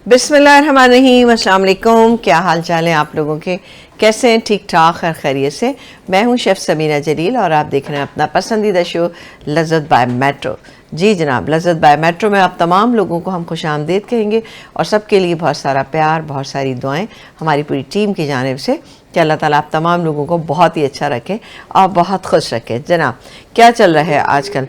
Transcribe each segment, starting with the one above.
बिस्मिल्लाहिर्रहमानिर्रहीम, अस्सलाम वालेकुम। क्या हाल चाल है आप लोगों के? कैसे हैं? ठीक ठाक और खैरियत से। मैं हूं शेफ़ समीना जलील और आप देख रहे हैं अपना पसंदीदा शो लज़्ज़त बाय मेट्रो। जी जनाब, लज़्ज़त बाय मेट्रो में आप तमाम लोगों को हम खुश आमदीद कहेंगे और सबके लिए बहुत सारा प्यार, बहुत सारी दुआएं हमारी पूरी टीम की जानिब से कि अल्लाह ताला आप तमाम लोगों को बहुत ही अच्छा रखें और बहुत खुश रखें। जनाब, क्या चल रहा है आजकल?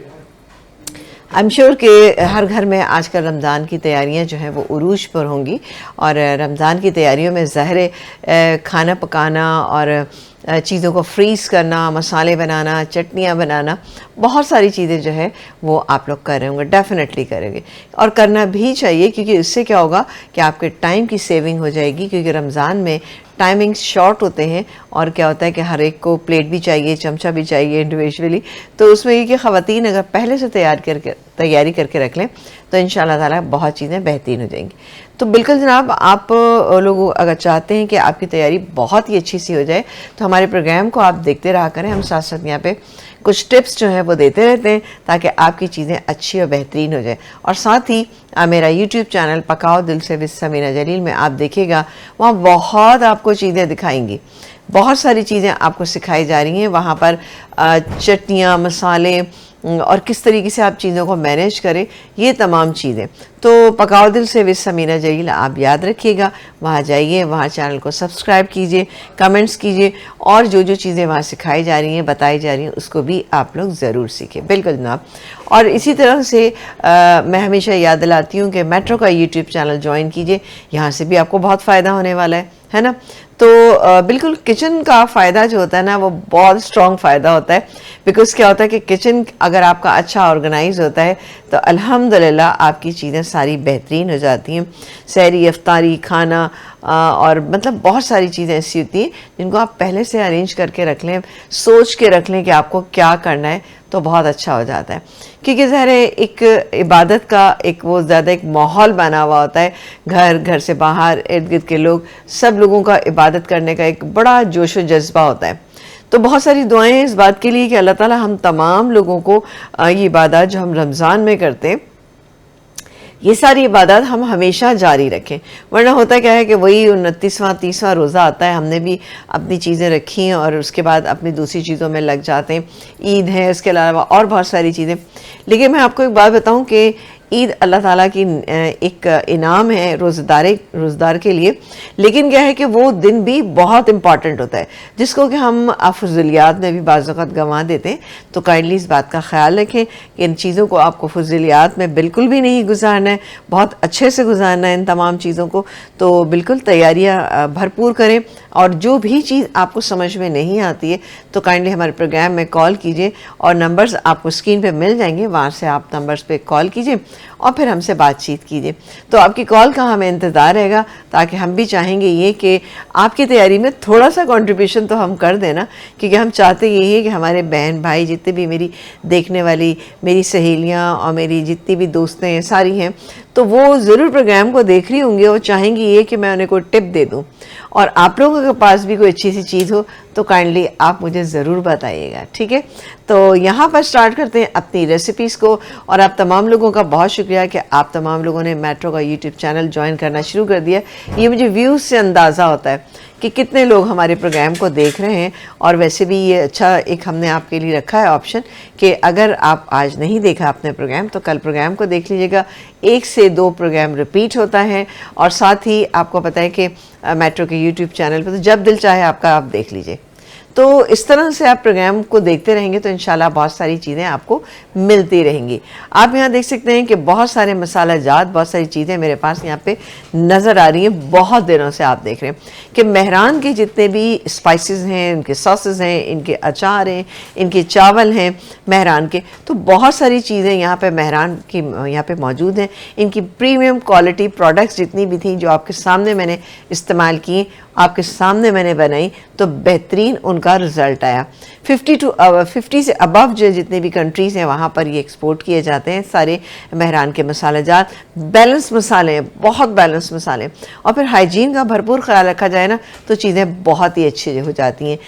आई एम श्योर कि हर घर में आजकल रमज़ान की तैयारियां जो हैं वो उरूज पर होंगी और रमज़ान की तैयारियों में ज़ाहिर खाना पकाना और चीज़ों को फ्रीज़ करना, मसाले बनाना, चटनियाँ बनाना, बहुत सारी चीज़ें जो है वो आप लोग कर रहे होंगे, डेफिनेटली करेंगे और करना भी चाहिए, क्योंकि इससे क्या होगा कि आपके टाइम की सेविंग हो जाएगी। क्योंकि रमज़ान में टाइमिंग्स शॉर्ट होते हैं और क्या होता है कि हर एक को प्लेट भी चाहिए, चमचा भी चाहिए इंडिविजुअली। तो उसमें ये कि ख़वातीन अगर पहले से तैयारी करके रख लें तो इंशाअल्लाह ताला बहुत चीज़ें बेहतरीन हो जाएंगी। तो बिल्कुल जनाब, आप लोग अगर चाहते हैं कि आपकी तैयारी बहुत ही अच्छी सी हो जाए तो हमारे प्रोग्राम को आप देखते रहा करें। हम साथ साथ यहाँ पे कुछ टिप्स जो हैं वो देते रहते हैं ताकि आपकी चीज़ें अच्छी और बेहतरीन हो जाए। और साथ ही मेरा यूट्यूब चैनल पकाओ दिल से विद समीना जलील में आप देखिएगा, वहाँ बहुत आपको चीज़ें दिखाएंगी, बहुत सारी चीज़ें आपको सिखाई जा रही हैं वहाँ पर। चटनियाँ, मसाले और किस तरीके से आप चीज़ों को मैनेज करें, ये तमाम चीज़ें। तो पकाओ दिल से विद समीना जलील आप याद रखिएगा, वहाँ जाइए, वहाँ चैनल को सब्सक्राइब कीजिए, कमेंट्स कीजिए और जो जो चीज़ें वहाँ सिखाई जा रही हैं, बताई जा रही हैं, उसको भी आप लोग ज़रूर सीखें। बिल्कुल जनाब। और इसी तरह से मैं हमेशा याद दिलाती हूँ कि मेट्रो का यूट्यूब चैनल ज्वाइन कीजिए, यहाँ से भी आपको बहुत फ़ायदा होने वाला है ना। तो बिल्कुल किचन का फ़ायदा जो होता है ना वो बहुत स्ट्रॉन्ग फ़ायदा होता है। बिकॉज़ क्या होता है कि किचन अगर आपका अच्छा ऑर्गेनाइज होता है तो अल्हम्दुलिल्लाह आपकी चीज़ें सारी बेहतरीन हो जाती हैं। सहरी, इफ्तारी, खाना और मतलब बहुत सारी चीज़ें ऐसी होती हैं जिनको आप पहले से अरेंज करके रख लें, सोच के रख लें कि आपको क्या करना है, तो बहुत अच्छा हो जाता है। क्योंकि ज़ाहिर है एक इबादत का एक वो ज़्यादा एक माहौल बना हुआ होता है। घर से बाहर इर्द गिर्द के लोग, सब लोगों का इबादत करने का एक बड़ा जोश व जज्बा होता है। तो बहुत सारी दुआएं इस बात के लिए कि अल्लाह ताला हम तमाम लोगों को ये इबादत जो हम रमज़ान में करते हैं, ये सारी इबादत हम हमेशा जारी रखें। वरना होता क्या है कि वही 29वां 30वां रोज़ा आता है, हमने भी अपनी चीज़ें रखी हैं और उसके बाद अपनी दूसरी चीज़ों में लग जाते हैं। ईद है, इसके अलावा और बहुत सारी चीज़ें। लेकिन मैं आपको एक बात बताऊं कि ईद अल्लाह ताला की एक इनाम है रोज़दार के लिए। लेकिन क्या है कि वो दिन भी बहुत इम्पॉर्टेंट होता है जिसको कि हम फज़ूलियात में भी बाज़ औक़ात गंवा देते हैं। तो काइंडली इस बात का ख्याल रखें कि इन चीज़ों को आपको फज़ूलियात में बिल्कुल भी नहीं गुजारना है, बहुत अच्छे से गुजारना है इन तमाम चीज़ों को। तो बिल्कुल तैयारियाँ भरपूर करें और जो भी चीज़ आपको समझ में नहीं आती है तो काइंडली हमारे प्रोग्राम में कॉल कीजिए और नंबर्स आपको स्क्रीन पे मिल जाएंगे, वहाँ से आप नंबर्स पे कॉल कीजिए और फिर हमसे बातचीत कीजिए। तो आपकी कॉल का हमें इंतज़ार रहेगा, ताकि हम भी चाहेंगे ये कि आपकी तैयारी में थोड़ा सा कंट्रीब्यूशन तो हम कर देना। क्योंकि हम चाहते यही है कि हमारे बहन भाई जितने भी मेरी देखने वाली मेरी सहेलियाँ और मेरी जितनी भी दोस्तें हैं सारी हैं, तो वो ज़रूर प्रोग्राम को देख रही होंगी और चाहेंगी ये कि मैं उन्हें कोई टिप दे दूँ। और आप लोगों के पास भी कोई अच्छी सी चीज़ हो तो काइंडली आप मुझे ज़रूर बताइएगा, ठीक है। तो यहाँ पर स्टार्ट करते हैं अपनी रेसिपीज़ को। और आप तमाम लोगों का बहुत शुक्रिया कि आप तमाम लोगों ने मेट्रो का यूट्यूब चैनल ज्वाइन करना शुरू कर दिया। ये मुझे व्यूज़ से अंदाज़ा होता है कि कितने लोग हमारे प्रोग्राम को देख रहे हैं। और वैसे भी ये अच्छा एक हमने आपके लिए रखा है ऑप्शन कि अगर आप आज नहीं देखा अपने प्रोग्राम तो कल प्रोग्राम को देख लीजिएगा। 1 से 2 प्रोग्राम रिपीट होता है और साथ ही आपको पता है कि मेट्रो के यूट्यूब चैनल पर तो जब दिल चाहे आपका आप देख लीजिए। तो इस तरह से आप प्रोग्राम को देखते रहेंगे तो इंशाल्लाह बहुत सारी चीज़ें आपको मिलती रहेंगी। आप यहाँ देख सकते हैं कि बहुत सारे मसाला जात, बहुत सारी चीज़ें मेरे पास यहाँ पे नज़र आ रही हैं। बहुत दिनों से आप देख रहे हैं कि मेहरान के जितने भी स्पाइसेस हैं, इनके सॉसेस हैं, इनके अचार हैं, इनके चावल हैं मेहरान के, तो बहुत सारी चीज़ें यहाँ पे मेहरान की यहाँ पे मौजूद हैं। इनकी प्रीमियम क्वालिटी प्रोडक्ट्स जितनी भी थी जो आपके सामने मैंने इस्तेमाल की, आपके सामने मैंने बनाई, तो बेहतरीन उनका रिज़ल्ट आया। 50 से अबव जो जितने भी कंट्रीज़ हैं वहाँ पर ये एक्सपोर्ट किए जाते हैं सारे मेहरान के मसाले जात। बैलेंस मसाले हैं, बहुत बैलेंस मसाले, और फिर हाइजीन का भरपूर ख्याल रखा जाए ना तो चीज़ें बहुत ही अच्छी हो जाती हैं।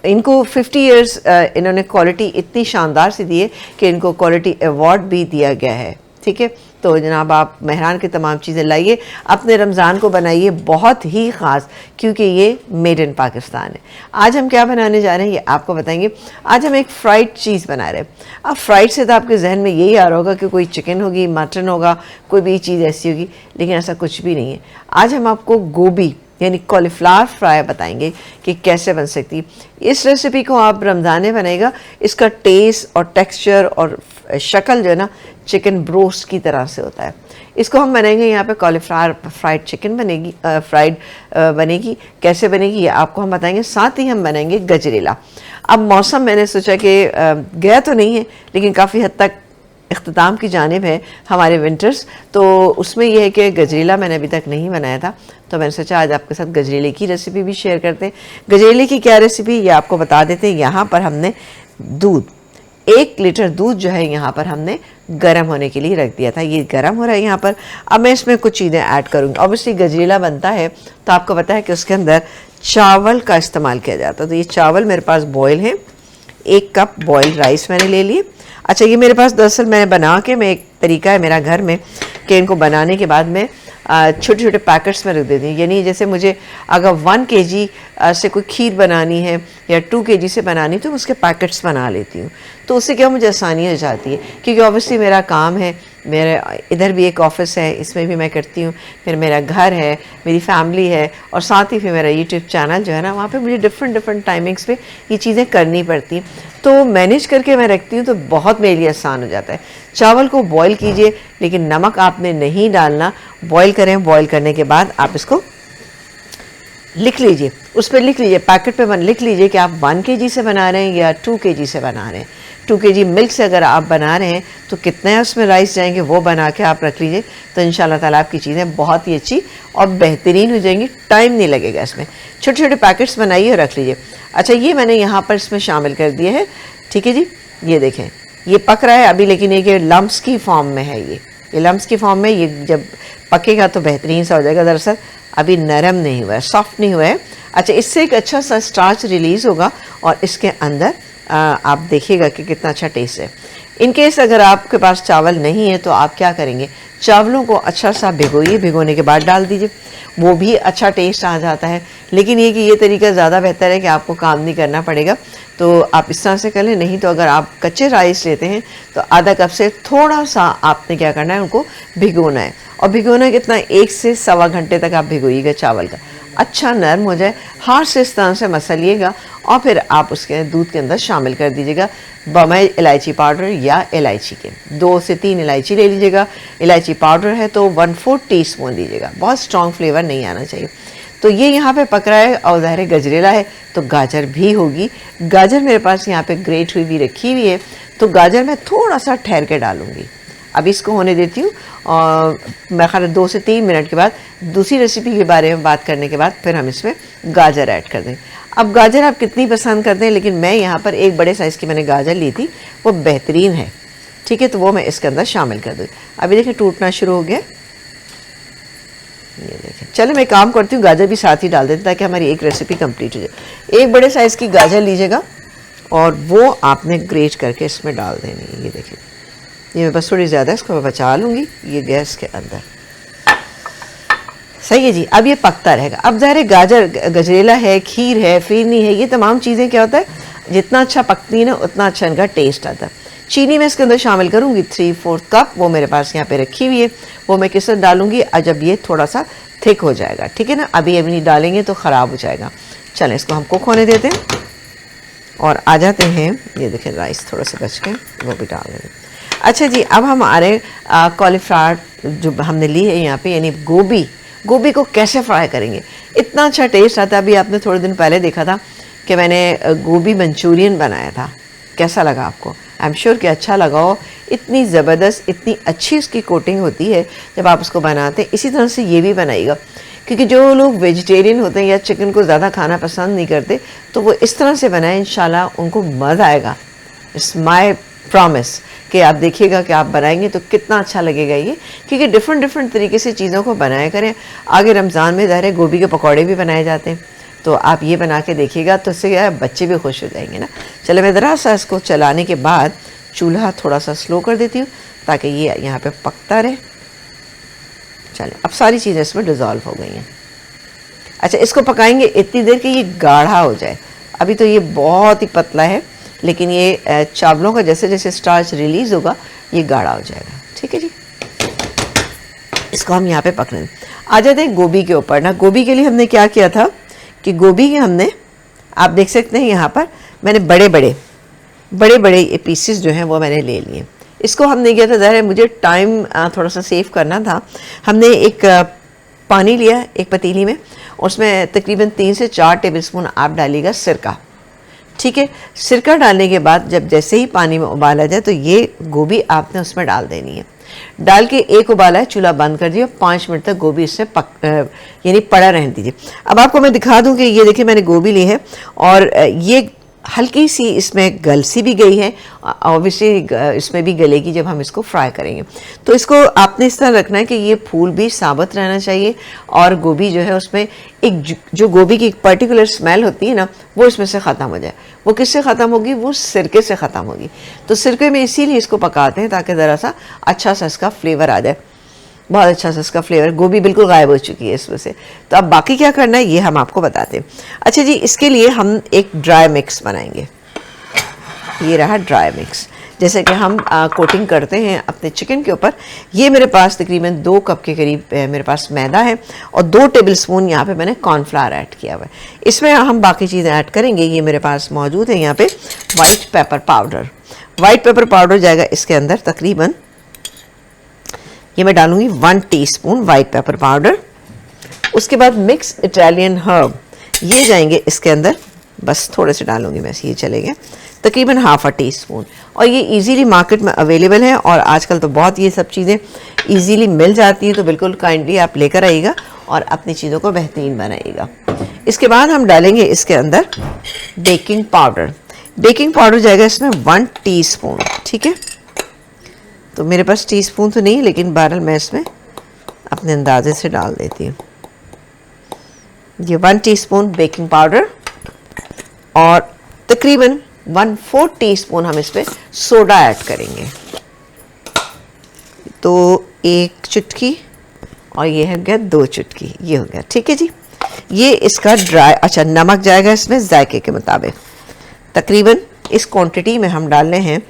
इनको 50 ईयर्स इन्होंने क्वालिटी इतनी शानदार सी दी है कि इनको क्वालिटी अवार्ड भी दिया गया है, ठीक है। तो जनाब आप मेहरान की तमाम चीज़ें लाइए, अपने रमज़ान को बनाइए बहुत ही ख़ास, क्योंकि ये मेड इन पाकिस्तान है। आज हम क्या बनाने जा रहे हैं ये आपको बताएंगे। आज हम एक फ्राइड चीज़ बना रहे हैं। अब फ्राइड से तो आपके जहन में यही आ रहा होगा कि कोई चिकन होगी, मटन होगा, कोई भी चीज़ ऐसी होगी, लेकिन ऐसा कुछ भी नहीं है। आज हम आपको गोभी यानी कॉलीफ्लावर फ्राई बताएंगे कि कैसे बन सकती है। इस रेसिपी को आप रमज़ान में बनाएगा, इसका टेस्ट और टेक्सचर और शक्ल जो है ना चिकन ब्रोस्ट की तरह से होता है। इसको हम बनाएंगे यहाँ पे कॉलीफ्लावर फ्राइड चिकन बनेगी, बनेगी। कैसे बनेगी ये आपको हम बताएंगे। साथ ही हम बनाएंगे गजरेला। अब मौसम मैंने सोचा कि गया तो नहीं है, लेकिन काफ़ी हद तक इख्तिताम की जानिब है हमारे विंटर्स, तो उसमें यह है कि गजरेला मैंने अभी तक नहीं बनाया था, तो मैंने सोचा आज आपके साथ गजरेले की रेसिपी भी शेयर करते हैं। गजरेले की क्या रेसिपी ये आपको बता देते हैं। यहाँ पर हमने दूध, 1 लीटर दूध जो है यहाँ पर हमने गर्म होने के लिए रख दिया था। ये गर्म हो रहा है यहाँ पर। अब मैं इसमें कुछ चीज़ें ऐड करूँगी। ऑब्वियसली गजरेला बनता है तो आपको पता है कि उसके अंदर चावल का इस्तेमाल किया जाता है। तो ये चावल मेरे पास बॉयल है, 1 कप बॉयल राइस मैंने ले लिए। अच्छा, ये मेरे पास दरअसल मैंने बना के, मैं एक तरीका है मेरा घर में कि इनको बनाने के बाद में छोटे छोटे पैकेट्स में रख देती हूँ। यानी जैसे मुझे अगर 1 kg से कोई खीर बनानी है या 2 kg से बनानी तो मैं उसके पैकेट्स बना लेती हूँ। तो उससे क्या मुझे आसानी हो जाती है, क्योंकि ऑब्वियसली मेरा काम है, मेरे इधर भी एक ऑफ़िस है, इसमें भी मैं करती हूँ, फिर मेरा घर है, मेरी फैमिली है, और साथ ही फिर मेरा यूट्यूब चैनल जो है ना, वहाँ पे मुझे डिफरेंट टाइमिंग्स पे ये चीज़ें करनी पड़ती हैं। तो मैनेज करके मैं रखती हूँ, तो बहुत मेरे लिए आसान हो जाता है। चावल को बॉईल कीजिए, लेकिन नमक आपने नहीं डालना। बॉईल करें, बॉईल करने के बाद आप इसको लिख लीजिए, उस पर लिख लीजिए, पैकेट पे लिख लीजिए कि आप 1 kg से बना रहे हैं या 2 kg से बना रहे हैं। 2 kg मिल्क से अगर आप बना रहे हैं तो कितने उसमें राइस जाएंगे वो बना के आप रख लीजिए। तो इंशाल्लाह ताला आपकी चीज़ें बहुत ही अच्छी और बेहतरीन हो जाएंगी, टाइम नहीं लगेगा इसमें। छोटे छोटे पैकेट्स बनाइए और रख लीजिए। अच्छा, ये मैंने यहाँ पर इसमें शामिल कर दिए है। ठीक है जी, ये देखें, ये पक रहा है अभी, लेकिन ये लम्स की फॉर्म में है। ये लम्स की फॉर्म में, ये जब पकेगा तो बेहतरीन सा हो जाएगा। दरअसल अभी नरम नहीं हुआ है, सॉफ्ट नहीं हुआ है। अच्छा, इससे एक अच्छा सा स्टार्च रिलीज़ होगा और इसके अंदर आप देखिएगा कि कितना अच्छा टेस्ट है। इन केस अगर आपके पास चावल नहीं है तो आप क्या करेंगे, चावलों को अच्छा सा भिगोइए, भिगोने के बाद डाल दीजिए, वो भी अच्छा टेस्ट आ जाता है। लेकिन ये कि ये तरीका ज़्यादा बेहतर है कि आपको काम नहीं करना पड़ेगा, तो आप इस तरह से कर लें। नहीं तो अगर आप कच्चे राइस लेते हैं तो आधा कप से थोड़ा सा आपने क्या करना है, उनको भिगोना है। और भिगोना कितना, 1 से सवा घंटे तक आप भिगोइएगा चावल का, अच्छा नरम हो जाए। हाथ से इस तरह से मसलिएगा और फिर आप उसके दूध के अंदर शामिल कर दीजिएगा बम्बई इलायची पाउडर या इलायची के 2 से 3 इलायची ले लीजिएगा। इलायची पाउडर है तो 1/4 टीस्पून लीजिएगा, बहुत स्ट्रॉन्ग फ्लेवर नहीं आना चाहिए। तो ये यहाँ पे पक रहा है और ज़ाहिर गजरेला है तो गाजर भी होगी। गाजर मेरे पास यहाँ पे ग्रेट हुई भी रखी हुई है, तो गाजर मैं थोड़ा सा ठहर के डालूँगी। अभी इसको होने देती हूँ और मैं ख्याल 2 से 3 मिनट के बाद दूसरी रेसिपी के बारे में बात करने के बाद फिर हम इसमें गाजर ऐड कर देंगे। अब गाजर आप कितनी पसंद करते हैं, लेकिन मैं यहाँ पर एक बड़े साइज़ की मैंने गाजर ली थी, वो बेहतरीन है। ठीक है, तो वो मैं इसके अंदर शामिल कर दूँ। अभी देखिए टूटना शुरू हो गया, ये देखें। चलो मैं काम करती हूँ, गाजर भी साथ ही डाल देते ताकि हमारी एक रेसिपी कंप्लीट हो जाए। एक बड़े साइज़ की गाजर लीजिएगा और वो आपने ग्रेट करके इसमें डाल देनी है। ये देखिए, ये मैं बस थोड़ी ज़्यादा इसको मैं बचा लूँगी ये गैस के अंदर। सही है जी, अब ये पकता रहेगा। अब ज़ाहिर गाजर गजरेला है, खीर है, फिरनी है, ये तमाम चीज़ें क्या होता है, जितना अच्छा पकती है ना उतना अच्छा इनका टेस्ट आता है। चीनी मैं इसके अंदर शामिल करूँगी 3/4 कप, वो मेरे पास यहाँ पे रखी हुई है। वो मैं किस तरह डालूँगी जब ये थोड़ा सा थिक हो जाएगा। ठीक है ना, अभी नहीं डालेंगे तो ख़राब हो जाएगा। चलें इसको हम कुक होने देते हैं और आ जाते हैं। ये देखें राइस थोड़ा सा बच के, वो भी डाल देंगे। अच्छा जी, अब हमारे कॉलीफ्लावर जो हमने ली है यहाँ पे, यानी गोभी को कैसे फ्राई करेंगे, इतना अच्छा टेस्ट आता है। अभी आपने थोड़े दिन पहले देखा था कि मैंने गोभी मंचूरियन बनाया था, कैसा लगा आपको? आई एम श्योर कि अच्छा लगा हो। इतनी ज़बरदस्त, इतनी अच्छी उसकी कोटिंग होती है जब आप उसको बनाते हैं। इसी तरह से ये भी बनाइएगा, क्योंकि जो लोग वेजिटेरियन होते हैं या चिकन को ज़्यादा खाना पसंद नहीं करते, तो वो इस तरह से बनाएं, इंशाल्लाह उनको मज़ा आएगा। इट्स माई प्रॉमिस कि आप देखिएगा कि आप बनाएंगे तो कितना अच्छा लगेगा ये, क्योंकि डिफरेंट तरीके से चीज़ों को बनाया करें। आगे रमज़ान में ज़ाहिर है गोभी के पकौड़े भी बनाए जाते हैं, तो आप ये बना के देखिएगा तो इससे क्या है, बच्चे भी खुश हो जाएंगे ना। चले मैं ज़रा सा इसको चलाने के बाद चूल्हा थोड़ा सा स्लो कर देती हूँ ताकि ये यहाँ पे पकता रहे। चलें, अब सारी चीज़ें इसमें डिज़ोल्व हो गई हैं। अच्छा, इसको पकाएंगे इतनी देर कि ये गाढ़ा हो जाए। अभी तो ये बहुत ही पतला है, लेकिन ये चावलों का जैसे जैसे स्टार्च रिलीज़ होगा ये गाढ़ा हो जाएगा। ठीक है जी, इसको हम यहाँ पे पकने आ जाते हैं गोभी के ऊपर ना। गोभी के लिए हमने क्या किया था कि गोभी के हमने, आप देख सकते हैं यहाँ पर मैंने बड़े बड़े पीसेस जो हैं वो मैंने ले लिए। इसको हमने किया था, ज़ाहिर है मुझे टाइम थोड़ा सा सेव करना था। हमने एक पानी लिया एक पतीली में, उसमें तकरीबन 3 से 4 टेबलस्पून आप डालिएगा सिरका। ठीक है, सिरका डालने के बाद जब जैसे ही पानी में उबाल आ जाए तो ये गोभी आपने उसमें डाल देनी है। डाल के एक उबाला है, चूल्हा बंद कर दिया, 5 मिनट तक गोभी इससे यानी पड़ा रहने दीजिए। अब आपको मैं दिखा दूं कि ये देखिए मैंने गोभी ली है और ये हल्की सी इसमें गल सी भी गई है, ऑब्वियसली इसमें भी गलेगी जब हम इसको फ्राई करेंगे। तो इसको आपने इस तरह रखना है कि ये फूल भी साबुत रहना चाहिए और गोभी जो है उसमें एक जो गोभी की एक पर्टिकुलर स्मेल होती है ना, वो इसमें से ख़त्म हो जाए। वो किससे ख़त्म होगी? वो सिरके से ख़त्म होगी। तो सिरके में इसीलिए इसको पकाते हैं ताकि ज़रा सा अच्छा सा इसका फ्लेवर आ जाए, बहुत अच्छा सा इसका फ्लेवर। गोभी बिल्कुल गायब हो चुकी है इसमें से। तो अब बाकी क्या करना है ये हम आपको बताते हैं। अच्छा जी, इसके लिए हम एक ड्राई मिक्स बनाएंगे। ये रहा ड्राई मिक्स, जैसे कि हम कोटिंग करते हैं अपने चिकन के ऊपर। ये मेरे पास तकरीबन 2 कप के करीब मेरे पास मैदा है और 2 टेबलस्पून यहाँ पे मैंने कॉर्नफ्लावर ऐड किया हुआ है। इसमें हम बाकी चीज़ें ऐड करेंगे। ये मेरे पास मौजूद है यहाँ पे white pepper powder. White pepper powder जाएगा इसके अंदर तकरीबन, ये मैं डालूंगी 1 टीस्पून वाइट पेपर पाउडर। उसके बाद मिक्स इटालियन हर्ब ये जाएंगे इसके अंदर, बस थोड़े से डालूंगी मैं, ये चलेंगे तकरीबन ½ टीस्पून। और ये इजीली मार्केट में अवेलेबल है और आजकल तो बहुत ये सब चीज़ें इजीली मिल जाती हैं, तो बिल्कुल काइंडली आप लेकर आइएगा और अपनी चीज़ों को बेहतरीन बनाइएगा। इसके बाद हम डालेंगे इसके अंदर बेकिंग पाउडर। बेकिंग पाउडर जाएगा इसमें 1 टीस्पून। ठीक है, तो मेरे पास टीस्पून तो नहीं, लेकिन बहरहाल मैं इसमें अपने अंदाजे से डाल देती हूँ। ये 1 टीस्पून बेकिंग पाउडर और तकरीबन 1/4 टीस्पून हम इसमें सोडा ऐड करेंगे। तो 1 चुटकी और ये हो गया 2 चुटकी, ये हो गया। ठीक है जी, ये इसका ड्राई। अच्छा, नमक जाएगा इसमें जायके के मुताबिक। तकरीबन इस क्वांटिटी में हम डालने हैं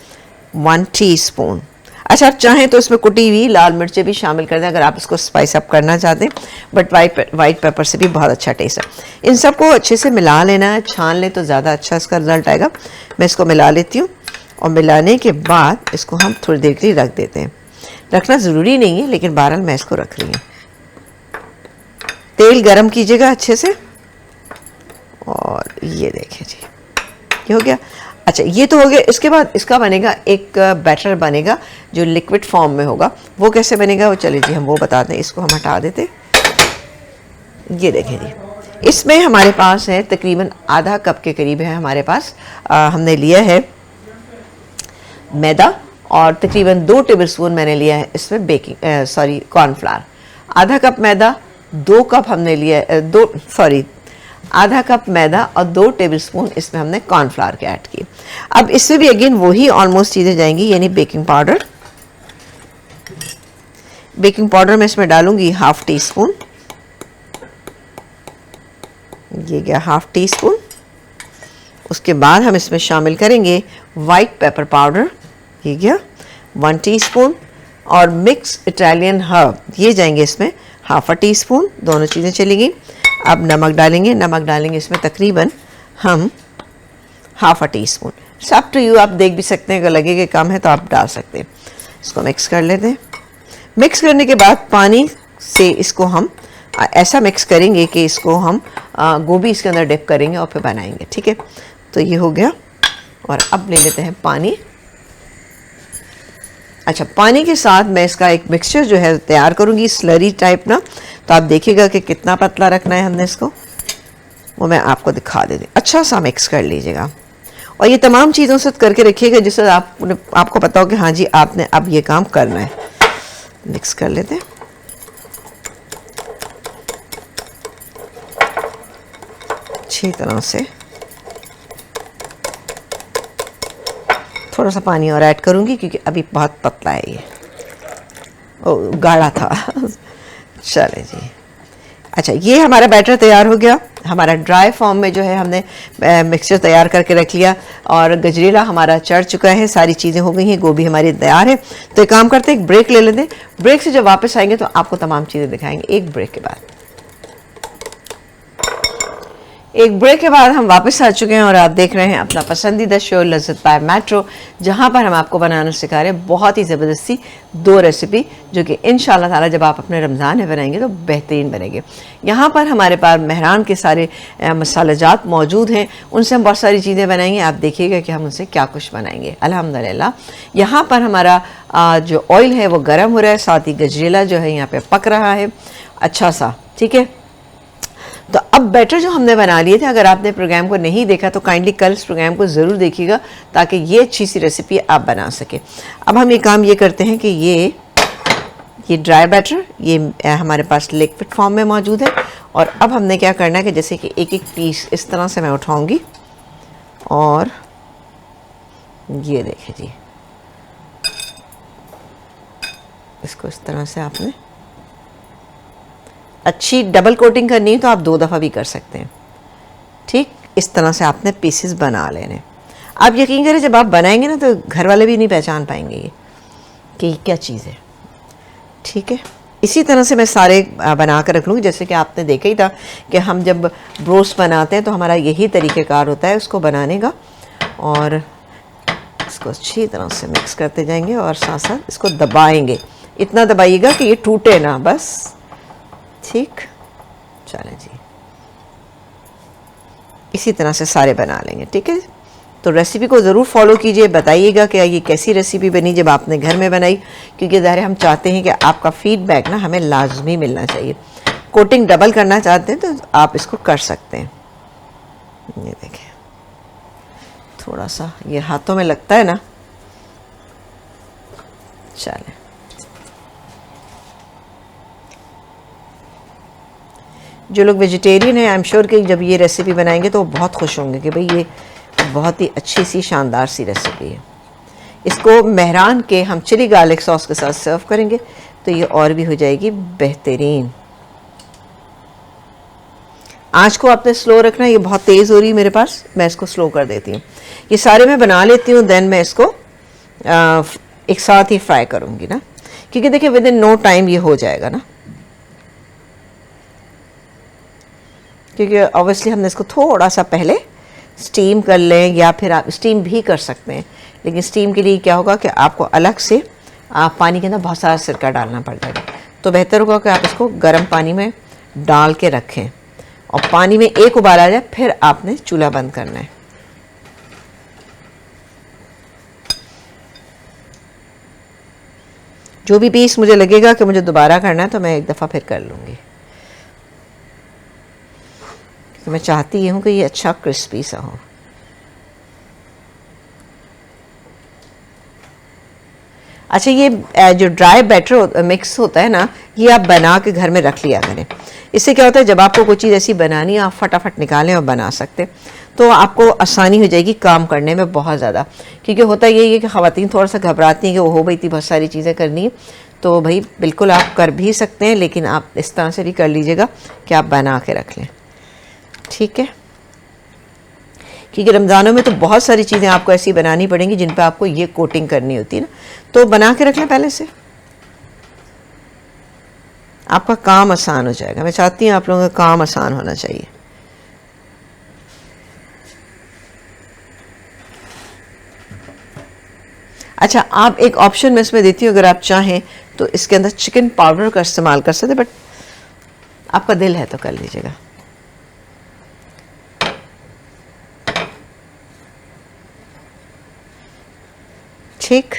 1 टीस्पून। अच्छा, आप चाहें तो इसमें कुटी हुई लाल मिर्चें भी शामिल कर दें अगर आप इसको स्पाइस अप करना चाहते हैं, बट वाइट पेपर से भी बहुत अच्छा टेस्ट है। इन सबको अच्छे से मिला लेना है, छान लें तो ज़्यादा अच्छा इसका रिजल्ट आएगा। मैं इसको मिला लेती हूँ और मिलाने के बाद इसको हम थोड़ी देर के लिए रख देते हैं। रखना ज़रूरी नहीं है, लेकिन बहरहाल मैं इसको रख रही हूँ। तेल गरम कीजिएगा अच्छे से और ये देखिए जी, ये हो गया। अच्छा, ये तो हो गया। इसके बाद इसका बनेगा एक बैटर बनेगा जो लिक्विड फॉर्म में होगा। वो कैसे बनेगा वो चलिए जी हम वो बताते हैं। इसको हम हटा देते। ये देखें जी, इसमें हमारे पास है तकरीबन ½ कप के करीब है हमारे पास। हमने लिया है मैदा और तकरीबन 2 टेबलस्पून मैंने लिया है इसमें कॉर्नफ्लावर। ½ कप मैदा, 2 कप हमने लिया ½ कप मैदा और 2 टेबलस्पून इसमें हमने कॉर्नफ्लावर के ऐड किए। अब इसमें भी अगेन वही ऑलमोस्ट चीज़ें जाएंगी, यानी बेकिंग पाउडर। बेकिंग पाउडर मैं इसमें डालूंगी ½ टीस्पून। ये गया ½ टीस्पून। उसके बाद हम इसमें शामिल करेंगे वाइट पेपर पाउडर, ये गया 1 टीस्पून। और मिक्स इटालियन हर्ब ये जाएंगे इसमें ½ टीस्पून। दोनों चीज़ें चलेंगी। अब नमक डालेंगे इसमें तकरीबन हम ½ टीस्पून। सब टू यू, आप देख भी सकते हैं, अगर लगे कि कम है तो आप डाल सकते हैं। इसको मिक्स कर लेते हैं। मिक्स करने के बाद पानी से इसको हम ऐसा मिक्स करेंगे कि इसको हम गोभी इसके अंदर डिप करेंगे और फिर बनाएंगे। ठीक है, तो ये हो गया। और अब ले लेते हैं पानी। अच्छा, पानी के साथ मैं इसका एक मिक्सचर जो है तैयार करूँगी, स्लरी टाइप ना। तो आप देखिएगा कि कितना पतला रखना है हमने इसको, वो मैं आपको दिखा देती हूँ। अच्छा सा मिक्स कर लीजिएगा और ये तमाम चीज़ों से करके रखिएगा जिससे आपको पता हो कि हाँ जी आपने अब ये काम करना है। मिक्स कर लेते हैं अच्छी तरह से। थोड़ा सा पानी और ऐड करूँगी क्योंकि अभी बहुत पतला है ये, गाढ़ा था। चले जी। अच्छा, ये हमारा बैटर तैयार हो गया। हमारा ड्राई फॉर्म में जो है हमने मिक्सचर तैयार करके रख लिया और गजरेला हमारा चढ़ चुका है, सारी चीज़ें हो गई हैं, गोभी हमारी तैयार है। तो एक काम करते हैं, एक ब्रेक ले लेते हैं। ब्रेक से जब वापस आएंगे तो आपको तमाम चीज़ें दिखाएंगे एक ब्रेक के बाद। एक ब्रेक के बाद हम वापस आ चुके हैं और आप देख रहे हैं अपना पसंदीदा शो लज़्ज़त बाय मेट्रो, जहां पर हम आपको बनाना सिखा रहे हैं बहुत ही ज़बरदस्ती 2 रेसिपी, जो कि इंशाअल्लाह ताला जब आप अपने रमज़ान में बनाएंगे तो बेहतरीन बनेंगे। यहाँ पर हमारे पास मेहरान के सारे मसालाजात मौजूद हैं, उनसे हम बहुत सारी चीज़ें बनाएंगे। आप देखिएगा कि हम उनसे क्या कुछ बनाएंगे। अल्हम्दुलिल्लाह यहाँ पर हमारा जो ऑयल है वो गर्म हो रहा है, साथ ही गजरेला जो है यहाँ पर पक रहा है अच्छा सा, ठीक है। तो अब बैटर जो हमने बना लिए थे, अगर आपने प्रोग्राम को नहीं देखा तो काइंडली कल इस प्रोग्राम को ज़रूर देखिएगा ताकि ये अच्छी सी रेसिपी आप बना सकें। अब हम ये काम ये करते हैं कि ये ड्राई बैटर ये हमारे पास लिक्विड फॉर्म में मौजूद है और अब हमने क्या करना है कि जैसे कि एक एक पीस इस तरह से मैं उठाऊंगी और ये देखें जी, इसको इस तरह से आपने अच्छी डबल कोटिंग करनी है तो आप 2 दफ़ा भी कर सकते हैं, ठीक। इस तरह से आपने पीसेस बना लेने। आप यकीन करें जब आप बनाएंगे ना तो घर वाले भी नहीं पहचान पाएंगे ये कि क्या चीज़ है, ठीक है। इसी तरह से मैं सारे बना कर रख लूँगी। जैसे कि आपने देखा ही था कि हम जब ब्रोस्ट बनाते हैं तो हमारा यही तरीक़ेकार होता है उसको बनाने का, और इसको अच्छी तरह से मिक्स करते जाएंगे और साथ साथ इसको दबाएंगे। इतना दबाइएगा कि ये टूटे ना, बस, ठीक। चलें जी, इसी तरह से सारे बना लेंगे, ठीक है। तो रेसिपी को ज़रूर फॉलो कीजिए, बताइएगा कि ये कैसी रेसिपी बनी जब आपने घर में बनाई, क्योंकि ज़ाहिर हम चाहते हैं कि आपका फीडबैक ना हमें लाजमी मिलना चाहिए। कोटिंग डबल करना चाहते हैं तो आप इसको कर सकते हैं। ये देखें, थोड़ा सा ये हाथों में लगता है ना। चलें, जो लोग वेजिटेरियन हैं आई एम श्योर कि जब ये रेसिपी बनाएंगे तो वो बहुत खुश होंगे कि भाई ये बहुत ही अच्छी सी शानदार सी रेसिपी है। इसको मेहरान के हम चिली गार्लिक सॉस के साथ सर्व करेंगे तो ये और भी हो जाएगी बेहतरीन। आँच को आपने स्लो रखना, ये बहुत तेज़ हो रही है मेरे पास, मैं इसको स्लो कर देती हूँ। ये सारे मैं बना लेती हूँ, देन मैं इसको एक साथ ही फ्राई करूँगी ना, क्योंकि देखिए विद इन नो टाइम ये हो जाएगा ना, क्योंकि ऑब्वियसली हमने इसको थोड़ा सा पहले स्टीम कर लें, या फिर आप स्टीम भी कर सकते हैं, लेकिन स्टीम के लिए क्या होगा कि आपको अलग से पानी के अंदर बहुत सारा सिरका डालना पड़ जाएगा। तो बेहतर होगा कि आप इसको गर्म पानी में डाल के रखें और पानी में एक उबाल आ जाए फिर आपने चूल्हा बंद करना है। जो भी पीस मुझे लगेगा कि मुझे दोबारा करना है तो मैं एक दफ़ा फिर कर लूँगी, तो मैं चाहती हूँ कि ये अच्छा क्रिस्पी सा हो। अच्छा, ये जो ड्राई बैटर मिक्स होता है ना, ये आप बना के घर में रख लिया करें। इससे क्या होता है, जब आपको कोई चीज़ ऐसी बनानी है आप फटाफट निकालें और बना सकते, तो आपको आसानी हो जाएगी काम करने में बहुत ज़्यादा। क्योंकि होता यही है कि ख़वातीन थोड़ा सा घबराती हैं कि वो हो भाई इतनी बहुत सारी चीज़ें करनी है, तो भाई बिल्कुल आप कर भी सकते हैं, लेकिन आप इस तरह से भी कर लीजिएगा कि आप बना के रख लें, ठीक है। क्योंकि रमज़ानों में तो बहुत सारी चीज़ें आपको ऐसी बनानी पड़ेंगी जिन पर आपको ये कोटिंग करनी होती है ना, तो बना के रख लें पहले से, आपका काम आसान हो जाएगा। मैं चाहती हूँ आप लोगों का काम आसान होना चाहिए। अच्छा, आप एक ऑप्शन मैं इसमें देती हूँ, अगर आप चाहें तो इसके अंदर चिकन पाउडर का इस्तेमाल कर सकते, बट आपका दिल है तो कर लीजिएगा। ठीक,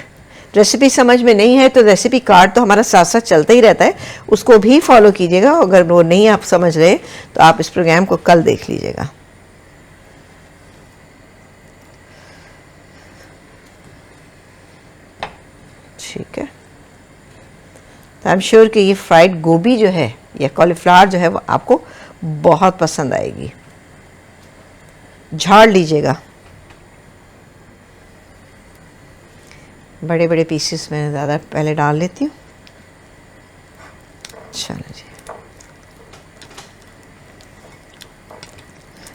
रेसिपी समझ में नहीं है तो रेसिपी कार्ड तो हमारा साथ साथ चलता ही रहता है, उसको भी फॉलो कीजिएगा। अगर वो नहीं आप समझ रहे तो आप इस प्रोग्राम को कल देख लीजिएगा। ठीक है, तो आई एम श्योर कि ये फ्राइड गोभी जो है या कॉलीफ्लावर जो है वो आपको बहुत पसंद आएगी। झाड़ लीजिएगा, बड़े बड़े पीसेस में ज़्यादा पहले डाल लेती हूँ। चलो जी,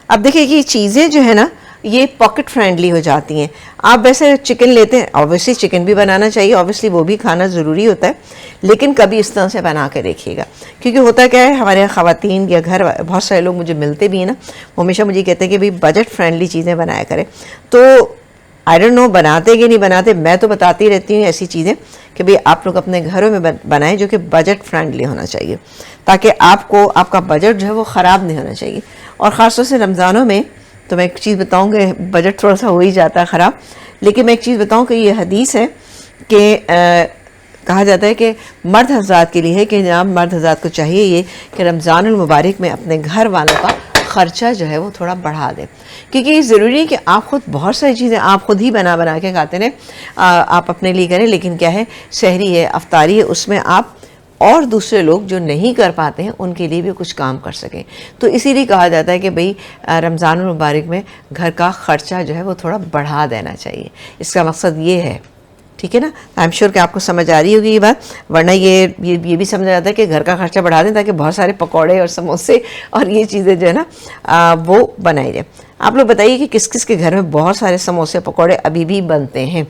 अब देखिए कि ये चीज़ें जो है ना ये पॉकेट फ्रेंडली हो जाती हैं। आप वैसे चिकन लेते हैं, ऑब्वियसली चिकन भी बनाना चाहिए, ऑब्वियसली वो भी खाना ज़रूरी होता है, लेकिन कभी इस तरह से बना के देखिएगा। क्योंकि होता क्या है, हमारे यहाँ ख़वातीन या घर बहुत सारे लोग मुझे मिलते भी हैं ना, वो हमेशा मुझे कहते हैं कि भाई बजट फ्रेंडली चीज़ें बनाया करें। तो आई डोंट नो बनाते कि नहीं बनाते, मैं तो बताती रहती हूँ ऐसी चीज़ें कि भाई आप लोग अपने घरों में बनाएं जो कि बजट फ्रेंडली होना चाहिए, ताकि आपको आपका बजट जो है वो ख़राब नहीं होना चाहिए। और ख़ास तौर से रमज़ानों में तो मैं एक चीज़ बताऊँ कि बजट थोड़ा सा हो ही जाता है ख़राब, लेकिन मैं एक चीज़ बताऊँ कि ये हदीस है कि कहा जाता है कि मर्द हज़रात के लिए है कि जनाब मर्द हज़रात को चाहिए ये कि रमज़ानुल मुबारक में अपने घर वालों का ख़र्चा जो है वो थोड़ा बढ़ा दें, क्योंकि ये ज़रूरी है कि आप ख़ुद बहुत सारी चीज़ें आप ख़ुद ही बना बना के खाते रहें, आप अपने लिए करें, लेकिन क्या है सहरी है, अफ्तारी है, उसमें आप और दूसरे लोग जो नहीं कर पाते हैं उनके लिए भी कुछ काम कर सकें। तो इसीलिए कहा जाता है कि भाई रमज़ान मुबारक में घर का ख़र्चा जो है वो थोड़ा बढ़ा देना चाहिए, इसका मकसद ये है। ठीक है ना, आई एम श्योर कि आपको समझ आ रही होगी ये बात, वरना ये भी समझ आता है कि घर का खर्चा बढ़ा दें ताकि बहुत सारे पकौड़े और समोसे और ये चीज़ें जो है ना वो बनाई जाए। आप लोग बताइए कि किस किस के घर में बहुत सारे समोसे पकौड़े अभी भी बनते हैं।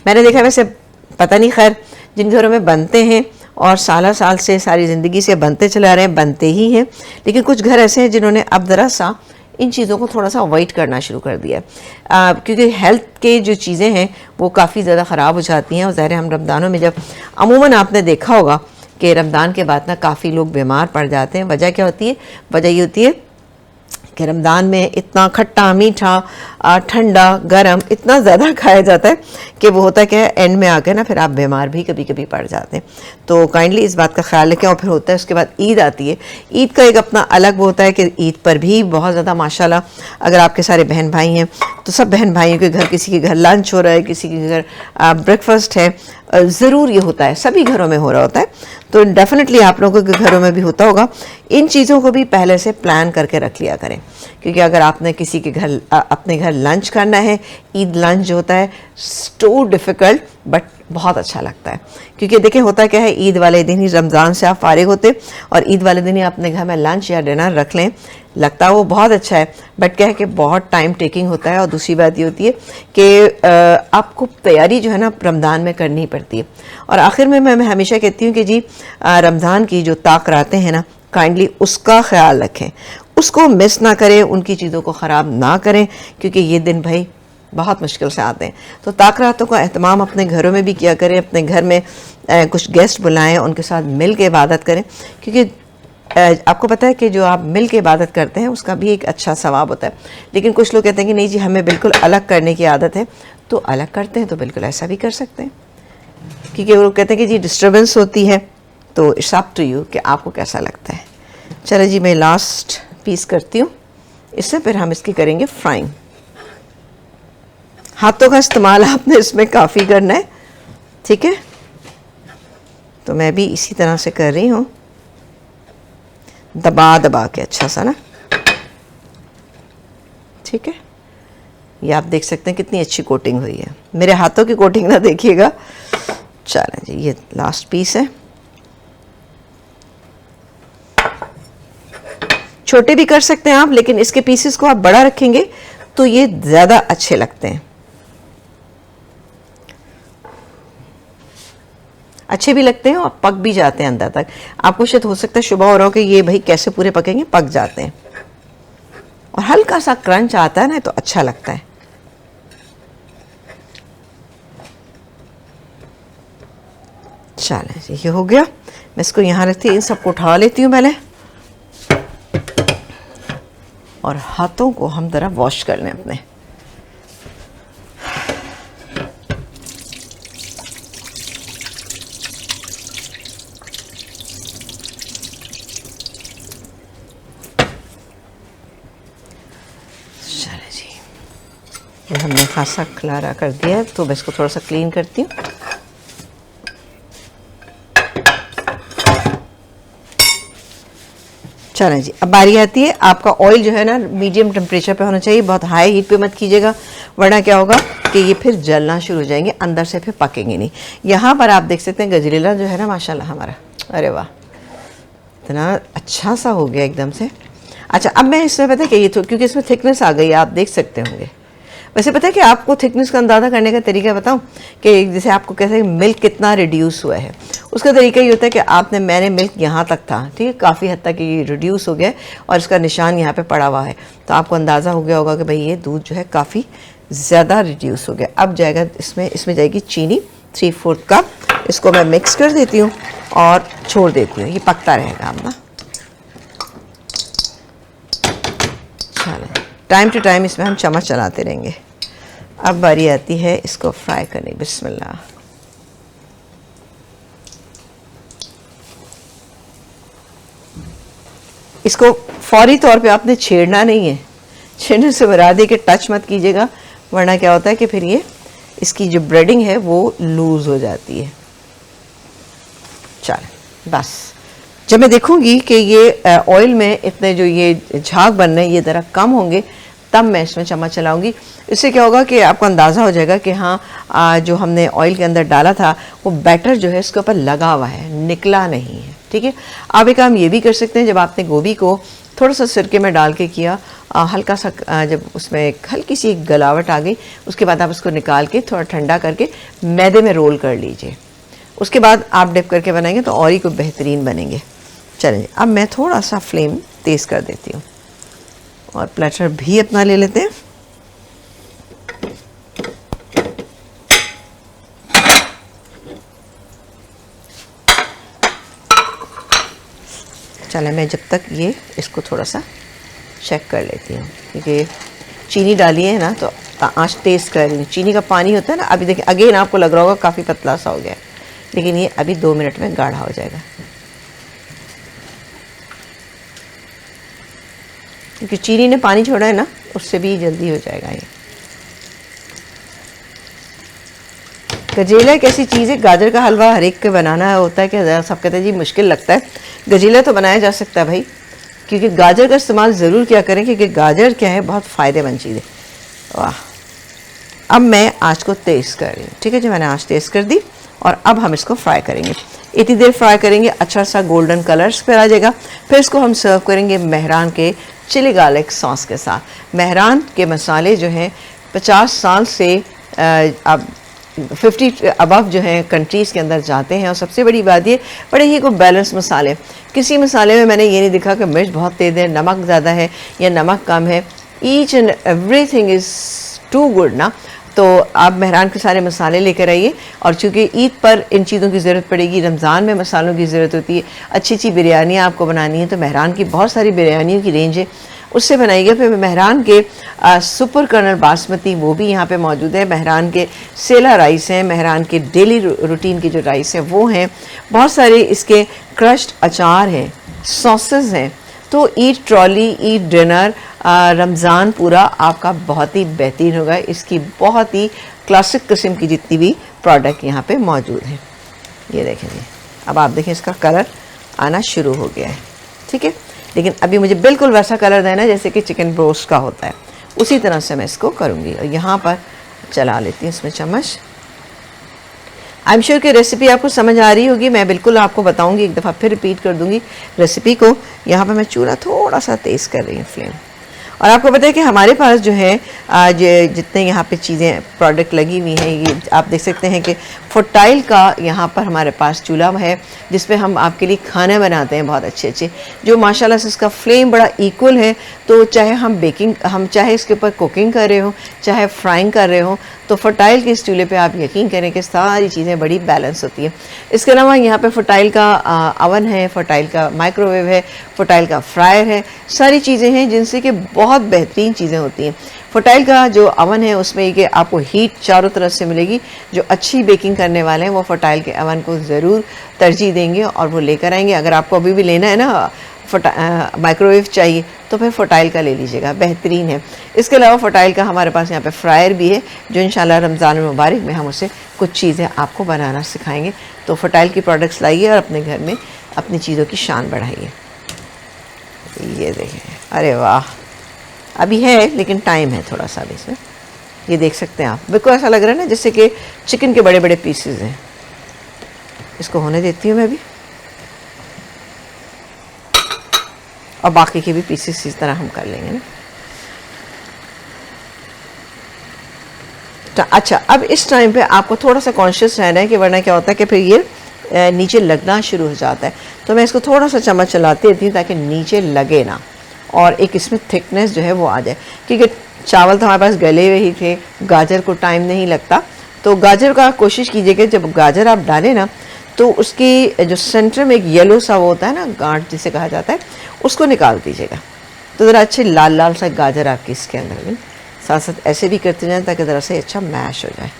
मैंने देखा, वैसे पता नहीं, खैर जिन घरों में बनते हैं और साल से सारी ज़िंदगी से बनते चला रहे हैं, बनते ही हैं, लेकिन कुछ घर ऐसे हैं जिन्होंने अब ज़रा सा इन चीज़ों को थोड़ा सा अवॉइड करना शुरू कर दिया है, क्योंकि हेल्थ के जो चीज़ें हैं वो काफ़ी ज़्यादा ख़राब हो जाती हैं। और ज़ाहिर हम रमज़ानों में जब अमूमन आपने देखा होगा कि रमज़ान के बाद ना काफ़ी लोग बीमार पड़ जाते हैं। वजह क्या होती है? वजह ये होती है कि रमज़ान में इतना खट्टा मीठा ठंडा गरम इतना ज़्यादा खाया जाता है कि वो होता है कि एंड में आकर ना फिर आप बीमार भी कभी कभी पड़ जाते हैं। तो काइंडली इस बात का ख्याल रखें। और फिर होता है उसके बाद ईद आती है, ईद का एक अपना अलग वो होता है कि ईद पर भी बहुत ज़्यादा माशाल्लाह अगर आपके सारे बहन भाई हैं तो सब बहन भाइयों के घर, किसी के घर लंच हो रहा है, किसी के घर ब्रेकफास्ट है, ज़रूर ये होता है, सभी घरों में हो रहा होता है। तो डेफिनेटली आप लोगों के घरों में भी होता होगा। इन चीज़ों को भी पहले से प्लान करके रख लिया करें, क्योंकि अगर आपने किसी के घर अपने घर लंच करना है, ईद लंच जो होता है सो डिफ़िकल्ट बट बहुत अच्छा लगता है। क्योंकि देखिए होता क्या है, ईद वाले दिन ही रमज़ान से आप फारिग होते और ईद वाले दिन ही अपने घर में लंच या डिनर रख लें, लगता है वो बहुत अच्छा है, बट क्या है कि बहुत टाइम टेकिंग होता है। और दूसरी बात ये होती है कि आपको तैयारी जो है ना रमज़ान में करनी ही पड़ती है। और आखिर में मैं हमेशा कहती हूँ कि जी रमज़ान की जो ताक रातें हैं ना, काइंडली उसका ख्याल रखें, उसको मिस ना करें, उनकी चीज़ों को ख़राब ना करें, क्योंकि ये दिन भाई बहुत मुश्किल से आते हैं। तो ताक रातों का एहतमाम अपने घरों में भी किया करें, अपने घर में कुछ गेस्ट बुलाएं, उनके साथ मिल के इबादत करें, क्योंकि आपको पता है कि जो आप मिल के इबादत करते हैं उसका भी एक अच्छा सवाब होता है। लेकिन कुछ लोग कहते हैं कि नहीं जी हमें बिल्कुल अलग करने की आदत है, तो अलग करते हैं तो बिल्कुल ऐसा भी कर सकते हैं, क्योंकि वो लोग कहते हैं कि जी डिस्टर्बेंस होती है। तो इट्स अप टू यू कि आपको कैसा लगता है। चलो जी मैं लास्ट पीस करती हूँ, इससे फिर हम इसकी करेंगे फ्राइंग। हाथों का इस्तेमाल आपने इसमें काफ़ी करना है, ठीक है। तो मैं भी इसी तरह से कर रही हूँ, दबा दबा के अच्छा सा ना, ठीक है। ये आप देख सकते हैं कितनी अच्छी कोटिंग हुई है। मेरे हाथों की कोटिंग ना देखिएगा। चलें जी, ये लास्ट पीस है। छोटे भी कर सकते हैं आप, लेकिन इसके पीसेस को आप बड़ा रखेंगे तो ये ज़्यादा अच्छे लगते हैं, अच्छे भी लगते हैं और पक भी जाते हैं अंदर तक। आपको शायद हो सकता है शुबह हो रहा हो कि ये भाई कैसे पूरे पकेंगे, पक जाते हैं और हल्का सा क्रंच आता है ना तो अच्छा लगता है। चलें जी, ये हो गया। मैं इसको यहाँ रखती हूँ, इन सबको उठा लेती हूँ पहले और हाथों को हम ज़रा वॉश कर लें अपने। चले जी, ये हमने खासा खलारा कर दिया है, तो मैं इसको थोड़ा सा क्लीन करती हूँ। चलें जी, अब बारी आती है, आपका ऑयल जो है ना मीडियम टेम्परेचर पे होना चाहिए, बहुत हाई हीट पे मत कीजिएगा, वरना क्या होगा कि ये फिर जलना शुरू हो जाएंगे, अंदर से फिर पकेंगे नहीं। यहाँ पर आप देख सकते हैं गजरेला जो है ना माशाल्लाह हमारा, अरे वाह इतना अच्छा सा हो गया एकदम से। अच्छा, अब मैं इसमें पता है कि ये तो क्योंकि इसमें थिकनेस आ गई है, आप देख सकते होंगे। वैसे पता है कि आपको थिकनेस का अंदाज़ा करने का तरीका बताऊं कि जैसे आपको कैसे मिल्क कितना रिड्यूस हुआ है, उसका तरीका ये होता है कि मैंने मिल्क यहाँ तक था, ठीक है, काफ़ी हद तक ये रिड्यूस हो गया और इसका निशान यहाँ पे पड़ा हुआ है, तो आपको अंदाज़ा हो गया होगा कि भाई ये दूध जो है काफ़ी ज़्यादा रिड्यूस हो गया। अब जाएगा इसमें जाएगी चीनी 3/4 कप। इसको मैं मिक्स कर देती हूँ और छोड़ देती हूँ, ये पकता रहेगा अब ना। चलो, टाइम टू टाइम इसमें हम चम्मच चलाते रहेंगे। अब बारी आती है इसको फ्राई करने। बिस्मिल्लाह। इसको फौरी तौर पे आपने छेड़ना नहीं है, छेड़ने से मुराद है कि टच मत कीजिएगा, वरना क्या होता है कि फिर ये इसकी जो ब्रेडिंग है वो लूज़ हो जाती है। चलो बस, जब मैं देखूंगी कि ये ऑयल में इतने जो ये झाग बन रहे हैं ये ज़रा कम होंगे, तब मैं इसमें चम्मच चलाऊंगी। इससे क्या होगा कि आपको अंदाज़ा हो जाएगा कि हाँ जो हमने ऑयल के अंदर डाला था वो बैटर जो है इसके ऊपर लगा हुआ है, निकला नहीं है। ठीक है, आप एक काम ये भी कर सकते हैं, जब आपने गोभी को थोड़ा सा सिरके में डाल के किया, हल्का सा जब उसमें एक हल्की सी गलावट आ गई, उसके बाद आप उसको निकाल के थोड़ा ठंडा करके मैदे में रोल कर लीजिए। उसके बाद आप डिप करके बनाएंगे तो और ही कोई बेहतरीन बनेंगे। चलिए, अब मैं थोड़ा सा फ्लेम तेज़ कर देती हूँ और प्लेटर भी अपना ले लेते हैं। चलो, मैं जब तक ये इसको थोड़ा सा चेक कर लेती हूँ, क्योंकि चीनी डाली है ना तो आँच तेज़ कर रही हूँ। चीनी का पानी होता है ना, अभी देखिए अगेन आपको लग रहा होगा काफ़ी पतला सा हो गया है, लेकिन ये अभी 2 मिनट में गाढ़ा हो जाएगा, क्योंकि चीनी ने पानी छोड़ा है ना, उससे भी जल्दी हो जाएगा ये। गजेला एक ऐसी चीज़ है, गाजर का हलवा हर एक के बनाना होता है कि सब कहते हैं जी मुश्किल लगता है, गजेला तो बनाया जा सकता है भाई, क्योंकि गाजर का इस्तेमाल ज़रूर क्या करें, क्योंकि गाजर क्या है बहुत फ़ायदेमंद चीज़ है। वाह, अब मैं आँच को तेज़ कर रही हूँ। ठीक है जी, मैंने आँच तेज़ कर दी और अब हम इसको फ्राई करेंगे। इतनी देर फ्राई करेंगे अच्छा सा गोल्डन कलर्स पर आ जाएगा, फिर इसको हम सर्व करेंगे मेहरान के चिली गार्लिक सॉस के साथ। मेहरान के मसाले जो हैं 50 साल से अब 50 अबव जो हैं कंट्रीज़ के अंदर जाते हैं, और सबसे बड़ी बात ये बड़े ही को बैलेंस मसाले, किसी मसाले में मैंने ये नहीं देखा कि मिर्च बहुत तेज़ है, नमक ज़्यादा है या नमक कम है। Each and everything is too good ना। तो आप मेहरान के सारे मसाले लेकर आइए, और चूँकि ईद पर इन चीज़ों की ज़रूरत पड़ेगी, रमज़ान में मसालों की ज़रूरत होती है, अच्छी अच्छी बिरयानियाँ आपको बनानी है तो मेहरान की बहुत सारी बिरयानियों की रेंज है, उससे बनाइएगा। फिर मेहरान के सुपर कर्नल बासमती वो भी यहाँ पे मौजूद है, मेहरान के सेला राइस हैं, मेहरान के डेली रूटीन के जो राइस हैं वो हैं, बहुत सारे इसके क्रश्ड अचार हैं, सॉसेस हैं। तो ईद ट्रॉली, ईद डिनर, रमज़ान पूरा आपका बहुत ही बेहतरीन होगा। इसकी बहुत ही क्लासिक किस्म की जितनी भी प्रोडक्ट यहाँ पे मौजूद हैं, ये देखें जी। अब आप देखें इसका कलर आना शुरू हो गया है। ठीक है, लेकिन अभी मुझे बिल्कुल वैसा कलर देना है जैसे कि चिकन ब्रोस्ट का होता है, उसी तरह से मैं इसको करूँगी। और यहाँ पर चला लेती हूँ इसमें चम्मच। आई एम श्योर कि रेसिपी आपको समझ आ रही होगी, मैं बिल्कुल आपको बताऊंगी, एक दफ़ा फिर रिपीट कर दूंगी रेसिपी को। यहाँ पर मैं चूल्हा थोड़ा सा तेज़ कर रही हूँ फ्लेम, और आपको पता है कि हमारे पास जो है आज जितने यहाँ पे चीज़ें प्रोडक्ट लगी हुई हैं, ये आप देख सकते हैं कि फुटाइल का यहाँ पर हमारे पास चूल्हा है जिसपे हम आपके लिए खाने बनाते हैं बहुत अच्छे अच्छे, जो माशाल्लाह से इसका फ्लेम बड़ा इक्वल है। तो चाहे हम चाहे इसके ऊपर कुकिंग कर रहे हो, चाहे फ्राइंग कर रहे हो, तो फुटाइल के इस चूल्हे पे आप यकीन करें कि सारी चीज़ें बड़ी बैलेंस होती हैं। इसके अलावा यहाँ पे फुटाइल का अवन है, फुटाइल का माइक्रोवेव है, फुटाइल का फ्रायर है, सारी चीज़ें हैं जिनसे कि बहुत बेहतरीन चीज़ें होती हैं। फुटाइल का जो अवन है उसमें कि आपको हीट चारों तरफ से मिलेगी। जो अच्छी बेकिंग करने वाले हैं वो फुटाइल के अवन को ज़रूर तरजीह देंगे और वो लेकर आएंगे। अगर आपको अभी भी लेना है ना माइक्रोवेव चाहिए तो फिर फुटाइल का ले लीजिएगा, बेहतरीन है। इसके अलावा फुटाइल का हमारे पास यहाँ पे फ्रायर भी है, जो इंशाल्लाह रमज़ान मुबारक में हम उससे कुछ चीज़ें आपको बनाना सिखाएंगे। तो फुटाइल की प्रोडक्ट्स लाइए और अपने घर में अपनी चीज़ों की शान बढ़ाइए। ये देखें, अरे वाह, अभी है लेकिन टाइम है थोड़ा सा अभी इसमें। ये देख सकते हैं आप, बिल्कुल ऐसा लग रहा है ना जैसे कि चिकन के बड़े बड़े पीसेज हैं। इसको होने देती हूँ मैं भी, और बाकी के भी पीसेस इस तरह हम कर लेंगे ना। तो अच्छा, अब इस टाइम पे आपको थोड़ा सा कॉन्शियस रहना है कि वरना क्या होता है कि फिर ये नीचे लगना शुरू हो जाता है। तो मैं इसको थोड़ा सा चम्मच चलाती रहती हूँ ताकि नीचे लगे ना और एक इसमें थिकनेस जो है वो आ जाए, क्योंकि चावल तो हमारे पास गले हुए ही थे, गाजर को टाइम नहीं लगता। तो गाजर का कोशिश कीजिएगा जब गाजर आप डालें ना तो उसकी जो सेंटर में एक येलो सा वो होता है ना, गांठ जिसे कहा जाता है, उसको निकाल दीजिएगा। तो ज़रा अच्छे लाल लाल सा गाजर आपकी इसके अंदर में, साथ साथ ऐसे भी करते जाएं ताकि ज़रा से अच्छा मैश हो जाए।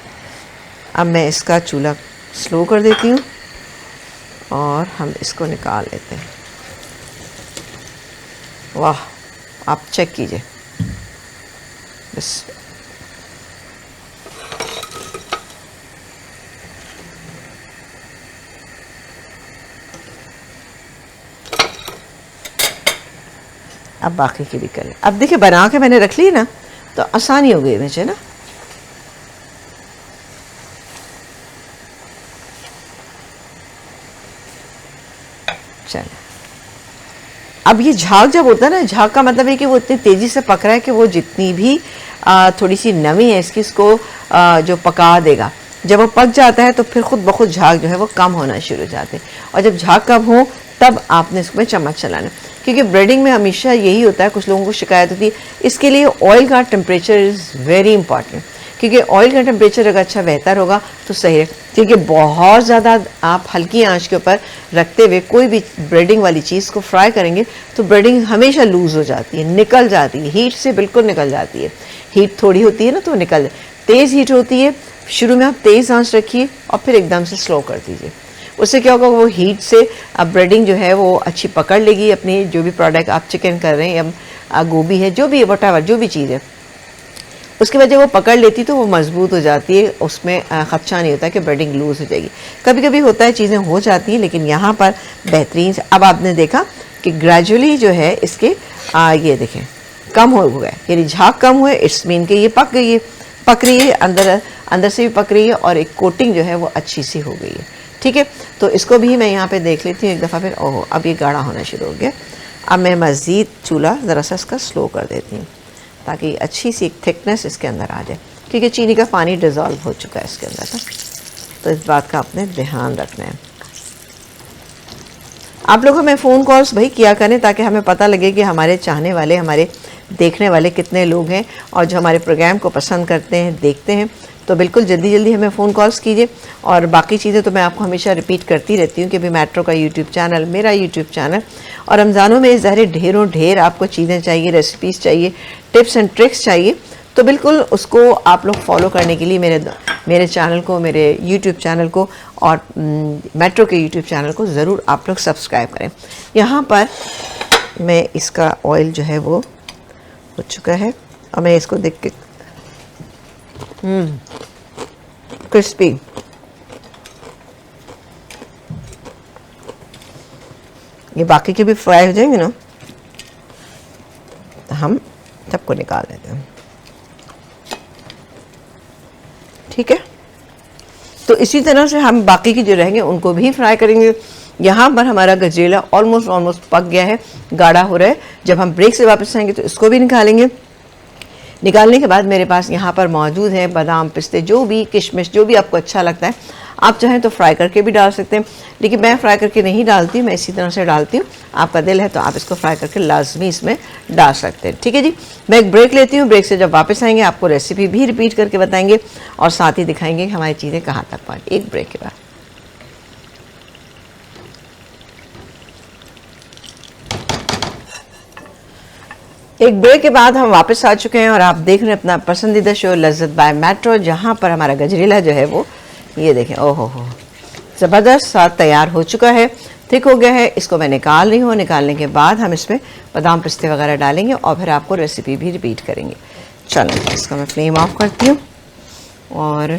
अब मैं इसका चूल्हा स्लो कर देती हूँ और हम इसको निकाल लेते हैं। वाह, आप चेक कीजिए, बस अब बाकी की भी करें। अब देखिए बना के मैंने रख ली ना तो आसानी हो गई मुझे ना। चलो, अब ये झाग जब होता है ना, झाग का मतलब है कि वो इतनी तेज़ी से पक रहा है कि वो जितनी भी थोड़ी सी नमी है इसकी, इसको जो पका देगा। जब वो पक जाता है तो फिर खुद ब खुद झाग जो है वो कम होना शुरू हो जाते हैं, और जब झाग कम हो तब आपने इसमें चम्मच चलाना, क्योंकि ब्रेडिंग में हमेशा यही होता है। कुछ लोगों को शिकायत होती है, इसके लिए ऑयल का टेम्परेचर इज़ वेरी इंपॉर्टेंट, क्योंकि ऑयल का टेम्परेचर अगर अच्छा बेहतर होगा तो सही है। क्योंकि बहुत ज़्यादा आप हल्की आंच के ऊपर रखते हुए कोई भी ब्रेडिंग वाली चीज़ को फ्राई करेंगे तो ब्रेडिंग हमेशा लूज़ हो जाती है, निकल जाती है, हीट से बिल्कुल निकल जाती है। हीट थोड़ी होती है ना तो निकल, तेज़ हीट होती है, शुरू में आप तेज़ आंच रखिए और फिर एकदम से स्लो कर दीजिए। उससे क्या होगा, वो हीट से अब ब्रेडिंग जो है वो अच्छी पकड़ लेगी अपनी, जो भी प्रोडक्ट आप चिकन कर रहे हैं या गोभी है, जो भी है, वटावर जो भी चीज़ है, उसके बाद जब वो पकड़ लेती तो वो मजबूत हो जाती है, उसमें खदशा नहीं होता कि ब्रेडिंग लूज़ हो जाएगी। कभी कभी होता है चीज़ें हो जाती हैं, लेकिन यहाँ पर बेहतरीन। अब आपने देखा कि ग्रेजुअली जो है इसके ये देखें कम हो गए, यानी झाग कम हुए, इट्स मीन कि ये पक गई है, पक रही है, अंदर से भी पक रही है और एक कोटिंग जो है वो अच्छी सी हो गई है। ठीक है, तो इसको भी मैं यहाँ पे देख लेती हूँ एक दफ़ा फिर। ओह, अब ये गाढ़ा होना शुरू हो गया। अब मैं मज़ीद चूल्हा ज़रा सा इसका स्लो कर देती हूँ ताकि अच्छी सी एक थिकनेस इसके अंदर आ जाए, क्योंकि चीनी का पानी डिज़ोल्व हो चुका है इसके अंदर ना, तो इस बात का आपने ध्यान रखना है। आप लोग हमें फ़ोन कॉल्स भाई किया करें ताकि हमें पता लगे कि हमारे चाहने वाले, हमारे देखने वाले कितने लोग हैं और जो हमारे प्रोग्राम को पसंद करते हैं, देखते हैं। तो बिल्कुल जल्दी जल्दी हमें फ़ोन कॉल्स कीजिए। और बाकी चीज़ें तो मैं आपको हमेशा रिपीट करती रहती हूँ कि भाई मेट्रो का यूट्यूब चैनल, मेरा यूट्यूब चैनल, और रमज़ानों में ज़ाहिर ढेरों ढेर आपको चीज़ें चाहिए, रेसिपीज़ चाहिए, टिप्स एंड ट्रिक्स चाहिए, तो बिल्कुल उसको आप लोग फॉलो करने के लिए मेरे चैनल को, मेरे यूट्यूब चैनल को और मेट्रो के यूट्यूब चैनल को ज़रूर आप लोग सब्सक्राइब करें। यहाँ पर मैं इसका ऑयल जो है वो हो चुका है और मैं इसको देख के क्रिस्पी, ये बाकी के भी फ्राई हो जाएंगे ना तो हम सबको निकाल लेते हैं। ठीक है, तो इसी तरह से हम बाकी की जो रहेंगे उनको भी फ्राई करेंगे। यहाँ पर हमारा गजरेला ऑलमोस्ट पक गया है, गाढ़ा हो रहा है। जब हम ब्रेक से वापस आएंगे तो इसको भी निकालेंगे। निकालने के बाद मेरे पास यहाँ पर मौजूद है बादाम, पिस्ते, जो भी किशमिश, जो भी आपको अच्छा लगता है, आप चाहें तो फ्राई करके भी डाल सकते हैं, लेकिन मैं फ्राई करके नहीं डालती, मैं इसी तरह से डालती हूँ। आपका दिल है तो आप इसको फ्राई करके लाजमी इसमें डाल सकते हैं। ठीक है जी, मैं एक ब्रेक लेती हूँ। ब्रेक से जब वापस आएंगे आपको रेसिपी भी रिपीट करके बताएंगे और साथ ही दिखाएंगे कि हमारी चीज़ें कहाँ तक पहुँची। एक ब्रेक के बाद हम वापस आ चुके हैं और आप देख रहे हैं अपना पसंदीदा शो लज़्ज़त बाय मेट्रो, जहाँ पर हमारा गजरेला जो है वो ये देखें, ओहो हो, ज़बरदस्त साथ तैयार हो चुका है, थिक हो गया है। इसको मैं निकाल रही हूँ। निकालने के बाद हम इसमें बादाम, पिस्ते वगैरह डालेंगे और फिर आपको रेसिपी भी रिपीट करेंगे। चलो, इसको मैं फ्लेम ऑफ करती हूँ और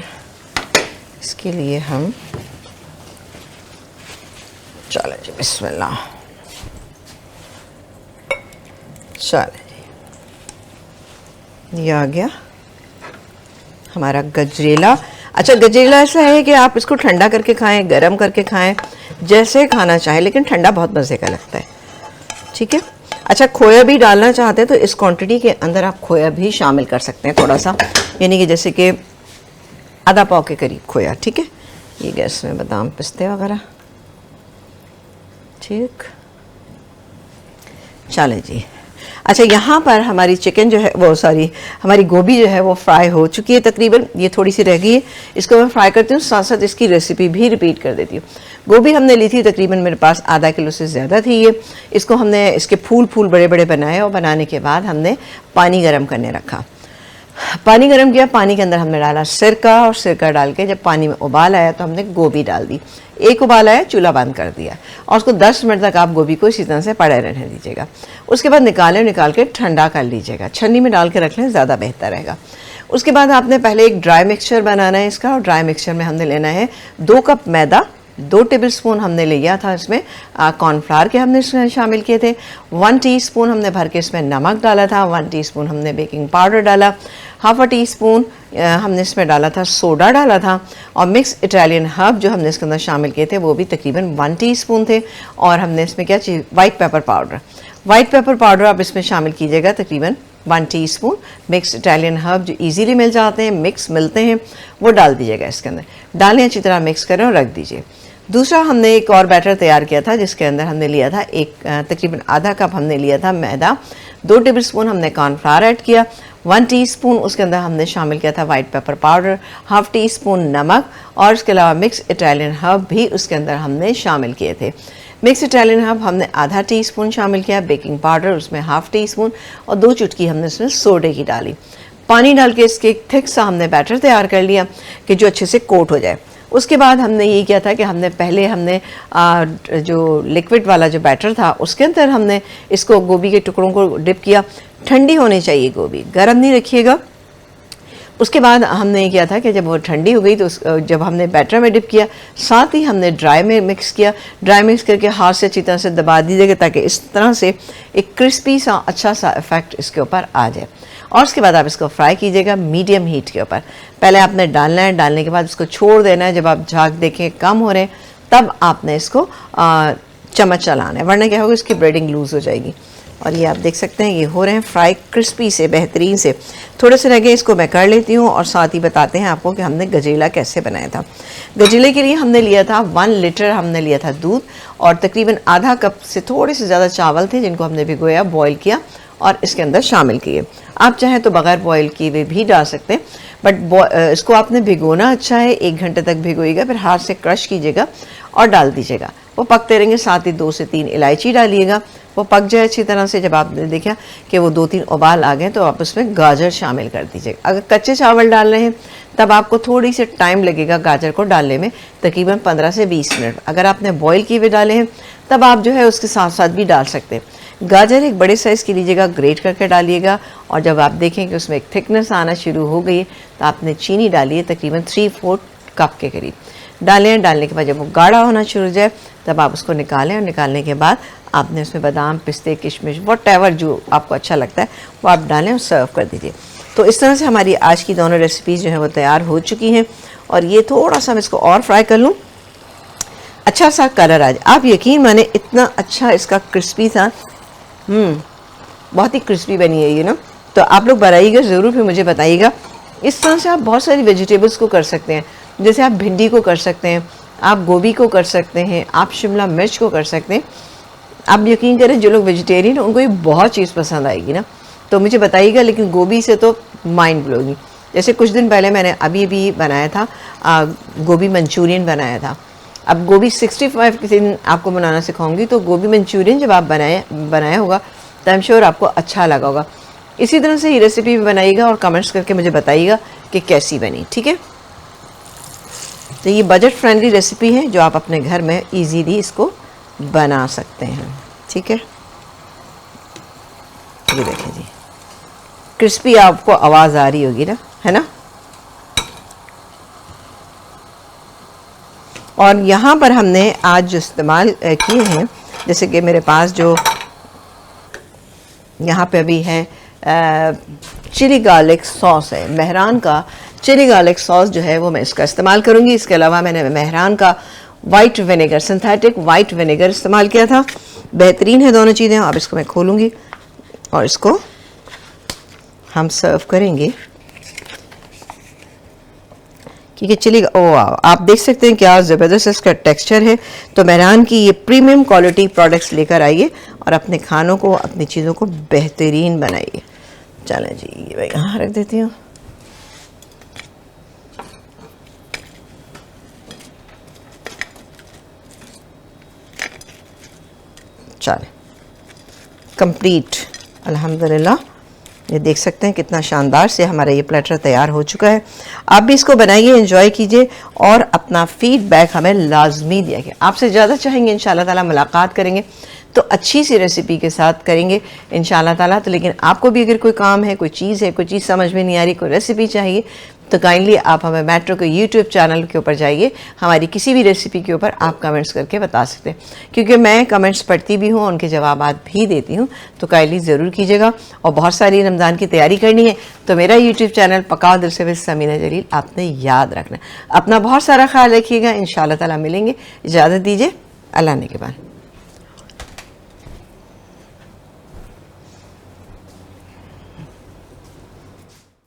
इसके लिए हम, चलो जी, बिस्मिल्लाह। चलो, ये आ गया हमारा गजरेला। अच्छा, गजरेला ऐसा है कि आप इसको ठंडा करके खाएं, गरम करके खाएं, जैसे खाना चाहें, लेकिन ठंडा बहुत मज़े का लगता है। ठीक है, अच्छा, खोया भी डालना चाहते हैं तो इस क्वांटिटी के अंदर आप खोया भी शामिल कर सकते हैं थोड़ा सा, यानी कि जैसे कि आधा पाव के करीब खोया, ठीक है। ये गैस में बादाम पिस्ते वगैरह, ठीक, चले जी। अच्छा, यहाँ पर हमारी चिकन जो है वो सॉरी हमारी गोभी जो है वो फ्राई हो चुकी है तकरीबन, ये थोड़ी सी रह गई है, इसको मैं फ्राई करती हूँ, साथ साथ इसकी रेसिपी भी रिपीट कर देती हूँ। गोभी हमने ली थी तकरीबन, मेरे पास आधा किलो से ज़्यादा थी ये। इसको हमने इसके फूल फूल बड़े बड़े बनाए और बनाने के बाद हमने पानी गर्म करने रखा। पानी गर्म किया, पानी के अंदर हमने डाला सिरका, और सिरका डाल के जब पानी में उबाल आया तो हमने गोभी डाल दी। एक उबाल आया, चूल्हा बंद कर दिया और उसको 10 मिनट तक आप गोभी को इसी तरह से पड़े रहने दीजिएगा। उसके बाद निकाल के ठंडा कर लीजिएगा, छन्नी में डाल के रख लें, ज़्यादा बेहतर रहेगा। उसके बाद आपने पहले एक ड्राई मिक्सचर बनाना है इसका, और ड्राई मिक्सचर में हमने लेना है 2 कप मैदा, 2 टेबलस्पून हमने लिया था इसमें कॉर्नफ्लावर के हमने इसमें शामिल किए थे, 1 टीस्पून हमने भर के इसमें नमक डाला था, 1 टीस्पून हमने बेकिंग पाउडर डाला, हाफ अ टीस्पून हमने इसमें डाला था सोडा डाला था, और मिक्स इटालियन हर्ब जो हमने इसके अंदर शामिल किए थे वो भी तकरीबन 1 टीस्पून थे। और हमने इसमें क्या चीज़, white pepper powder, white pepper powder आप इसमें शामिल कीजिएगा तकरीबन 1 टीस्पून। मिक्स इटालियन हर्ब जो इजीली मिल जाते हैं, मिक्स मिलते हैं, वो डाल दीजिएगा इसके अंदर। डालें, अच्छी तरह मिक्स करें और रख दीजिए। दूसरा हमने एक और बैटर तैयार किया था जिसके अंदर हमने लिया था तकरीबन आधा कप हमने लिया था मैदा, 2 टेबलस्पून हमने कॉर्नफ्लावर ऐड किया, 1 टीस्पून उसके अंदर हमने शामिल किया था white pepper powder, half teaspoon नमक, और इसके अलावा मिक्स इटालियन हर्ब भी उसके अंदर हमने शामिल किए थे। मिक्स इटालियन हर्ब हमने आधा टीस्पून शामिल किया, बेकिंग पाउडर उसमें हाफ टीस्पून, और 2 चुटकी हमने इसमें सोडे की डाली। पानी डाल के इसके एक थिक सा हमने बैटर तैयार कर लिया कि जो अच्छे से कोट हो जाए। उसके बाद हमने ये किया था कि हमने जो लिक्विड वाला जो बैटर था उसके अंदर हमने इसको गोभी के टुकड़ों को डिप किया। ठंडी होनी चाहिए गोभी, गर्म नहीं रखिएगा। उसके बाद हमने ये किया था कि जब वो ठंडी हो गई तो जब हमने बैटर में डिप किया, साथ ही हमने ड्राई में मिक्स किया। ड्राई मिक्स करके हाथ से अच्छी तरह से दबा दीजिएगा ताकि इस तरह से एक क्रिस्पी सा अच्छा सा इफेक्ट इसके ऊपर आ जाए। और उसके बाद आप इसको फ्राई कीजिएगा मीडियम हीट के ऊपर। पहले आपने डालना है, डालने के बाद इसको छोड़ देना है। जब आप झाग देखें कम हो रहे हैं तब आपने इसको चम्मच चलाना है, वरना क्या होगा, इसकी ब्रेडिंग लूज़ हो जाएगी। और ये आप देख सकते हैं ये हो रहे हैं फ्राई क्रिस्पी से, बेहतरीन से। थोड़े से रह गए, इसको मैं कर लेती हूँ और साथ ही बताते हैं आपको कि हमने गजेला कैसे बनाया था। गजेले के लिए हमने लिया था 1 लीटर हमने लिया था दूध, और तकरीबन आधा कप से थोड़े से ज़्यादा चावल थे जिनको हमने भिगोया, बॉईल किया और इसके अंदर शामिल किए। आप चाहें तो बगैर बॉईल किए हुए भी डाल सकते हैं, बट इसको आपने भिगोना अच्छा है, 1 घंटे तक भिगोइएगा, फिर हाथ से क्रश कीजिएगा और डाल दीजिएगा। वो पकते रहेंगे, साथ ही 2 से 3 इलायची डालिएगा, वो पक जाए अच्छी तरह से। जब आपने देखा कि वो 2-3 उबाल आ गए तो आप उसमें गाजर शामिल कर दीजिएगा। अगर कच्चे चावल डाल रहे हैं तब आपको थोड़ी सी टाइम लगेगा गाजर को डालने में, तकरीबन 15 से 20 मिनट। अगर आपने बॉईल किए हुए डाले हैं तब आप जो है उसके साथ साथ भी डाल सकते हैं। गाजर एक बड़े साइज़ की लीजिएगा, ग्रेट करके डालिएगा, और जब आप देखें कि उसमें एक थिकनेस आना शुरू हो गई तो आपने चीनी डाली है तकरीबन 3/4 कप के करीब डालें। डालने के बाद जब वो गाढ़ा होना शुरू हो जाए तब आप उसको निकालें, और निकालने के बाद आपने उसमें बादाम, पिस्ते, किशमिश, वॉटेवर जो आपको अच्छा लगता है वो आप डालें और सर्व कर दीजिए। तो इस तरह से हमारी आज की दोनों रेसिपीज़ जो हैं वो तैयार हो चुकी हैं। और ये थोड़ा सा मैं इसको और फ्राई कर लूँ, अच्छा सा कलर आ जाए। आप यकीन माने इतना अच्छा इसका क्रिस्पी था, बहुत ही क्रिस्पी बनी है ये ना। तो आप लोग बनाइएगा ज़रूर, फिर मुझे बताइएगा। इस तरह से आप बहुत सारी वेजिटेबल्स को कर सकते हैं, जैसे आप भिंडी को कर सकते हैं, आप गोभी को कर सकते हैं, आप शिमला मिर्च को कर सकते हैं। आप यकीन करें जो लोग वेजिटेरियन हैं उनको ये बहुत चीज़ पसंद आएगी ना, तो मुझे बताइएगा। लेकिन गोभी से तो माइंड ब्लोइंग। जैसे कुछ दिन पहले मैंने अभी बनाया था गोभी मंचूरियन बनाया था। अब गोभी 65 के दिन आपको बनाना सिखाऊंगी, तो गोभी मंचूरियन जब आप बनाया होगा तो आई एम श्योर आपको अच्छा लगा होगा। इसी तरह से ये रेसिपी भी बनाइएगा और कमेंट्स करके मुझे बताइएगा कि कैसी बनी, ठीक है। तो ये बजट फ्रेंडली रेसिपी है जो आप अपने घर में इजीली इसको बना सकते हैं, ठीक है। ये देखें जी, क्रिस्पी आपको आवाज़ आ रही होगी ना, है ना। और यहाँ पर हमने आज जो इस्तेमाल किए हैं, जैसे कि मेरे पास जो यहाँ पे अभी है चिली गार्लिक सॉस है, मेहरान का चिली गार्लिक सॉस जो है वो मैं इसका इस्तेमाल करूँगी। इसके अलावा मैंने मेहरान का white vinegar, synthetic white vinegar इस्तेमाल किया था। बेहतरीन है दोनों चीज़ें। अब इसको मैं खोलूँगी और इसको हम सर्व करेंगे, क्योंकि चलिए ओ आप देख सकते हैं क्या ज़बरदस्त इसका टेक्सचर है। तो मेहरान की ये प्रीमियम क्वालिटी प्रोडक्ट्स लेकर आइए और अपने खानों को, अपनी चीज़ों को बेहतरीन बनाइए। चलें जी, ये मैं यहाँ रख देती हूँ। चलें कंप्लीट, अल्हम्दुलिल्लाह। ये देख सकते हैं कितना शानदार से हमारा ये प्लेटर तैयार हो चुका है। आप भी इसको बनाइए, एंजॉय कीजिए और अपना फीडबैक हमें लाजमी दिया कि आपसे ज़्यादा चाहेंगे इंशाल्लाह ताला मुलाकात करेंगे तो अच्छी सी रेसिपी के साथ करेंगे इंशाल्लाह ताला। तो लेकिन आपको भी अगर कोई काम है, कोई चीज़ है, कोई चीज़ समझ में नहीं आ रही, कोई रेसिपी चाहिए, तो काइंडली आप हमें मेट्रो के यूट्यूब चैनल के ऊपर जाइए, हमारी किसी भी रेसिपी के ऊपर आप कमेंट्स करके बता सकते हैं, क्योंकि मैं कमेंट्स पढ़ती भी हूँ, उनके जवाब भी देती हूँ। तो काइंडली ज़रूर कीजिएगा। और बहुत सारी रमज़ान की तैयारी करनी है तो मेरा यूट्यूब चैनल पकाओ दिल से विद समीना जलील आपने याद रखना। अपना बहुत सारा ख्याल रखिएगा, इंशाल्लाह ताला मिलेंगे। इजाज़त दीजिए, अल्लाह ने के बाद।